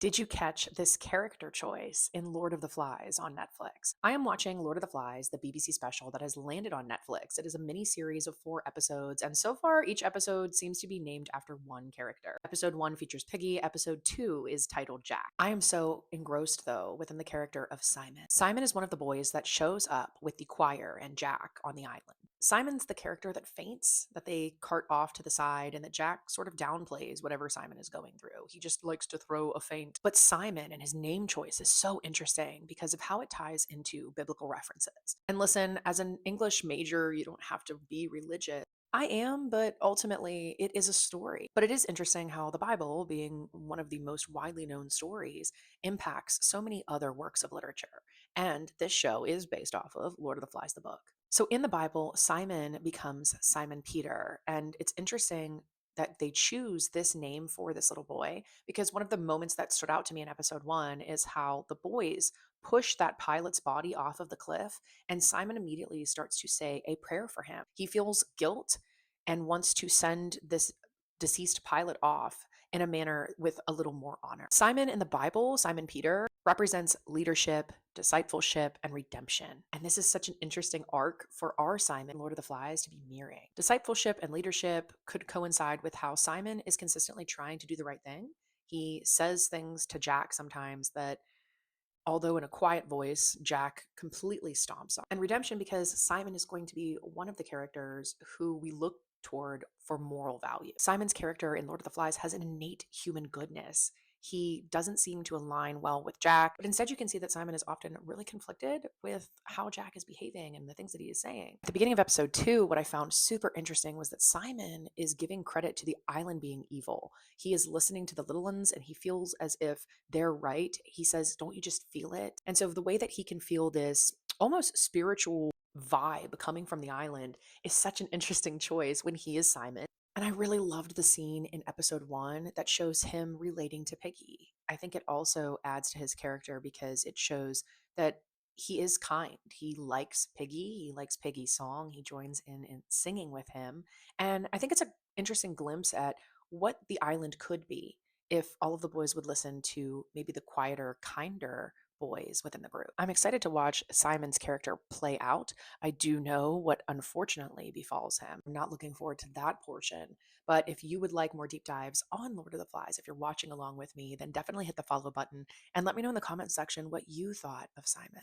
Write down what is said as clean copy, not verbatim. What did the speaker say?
Did you catch this character choice in Lord of the Flies on Netflix? I am watching Lord of the Flies, the BBC special that has landed on Netflix. It is a mini series of 4 episodes, and so far, each episode seems to be named after one character. Episode 1 features Piggy, episode 2 is titled Jack. I am so engrossed, though, within the character of Simon. Simon is one of the boys that shows up with the choir and Jack on the island. Simon's the character that faints, that they cart off to the side, and that Jack sort of downplays whatever Simon is going through. He just likes to throw a feint. But Simon and his name choice is so interesting because of how it ties into biblical references. And listen, as an English major, you don't have to be religious. I am, but ultimately it is a story. But it is interesting how the Bible, being one of the most widely known stories, impacts so many other works of literature. And this show is based off of Lord of the Flies, the book. So in the Bible, Simon becomes Simon Peter. And it's interesting that they choose this name for this little boy because one of the moments that stood out to me in episode 1 is how the boys push that pilot's body off of the cliff, and Simon immediately starts to say a prayer for him. He feels guilt and wants to send this deceased pilot off in a manner with a little more honor. Simon in the Bible, Simon Peter, represents leadership, discipleship, and redemption. And this is such an interesting arc for our Simon, Lord of the Flies, to be mirroring. Discipleship and leadership could coincide with how Simon is consistently trying to do the right thing. He says things to Jack sometimes that, although in a quiet voice, Jack completely stomps on. And redemption because Simon is going to be one of the characters who we look toward for moral value. Simon's character in Lord of the Flies has an innate human goodness. He doesn't seem to align well with Jack, but instead you can see that Simon is often really conflicted with how Jack is behaving and the things that he is saying. At the beginning of episode 2, what I found super interesting was that Simon is giving credit to the island being evil. He is listening to the little ones and he feels as if they're right. He says, "Don't you just feel it?" And so the way that he can feel this almost spiritual vibe coming from the island is such an interesting choice when he is Simon. And I really loved the scene in episode 1 that shows him relating to Piggy. I think it also adds to his character because it shows that he is kind. He likes Piggy. He likes Piggy's song. He joins in singing with him. And I think it's an interesting glimpse at what the island could be if all of the boys would listen to maybe the quieter, kinder boys within the group. I'm excited to watch Simon's character play out. I do know what unfortunately befalls him. I'm not looking forward to that portion. But if you would like more deep dives on Lord of the Flies, if you're watching along with me, then definitely hit the follow button and let me know in the comment section what you thought of Simon.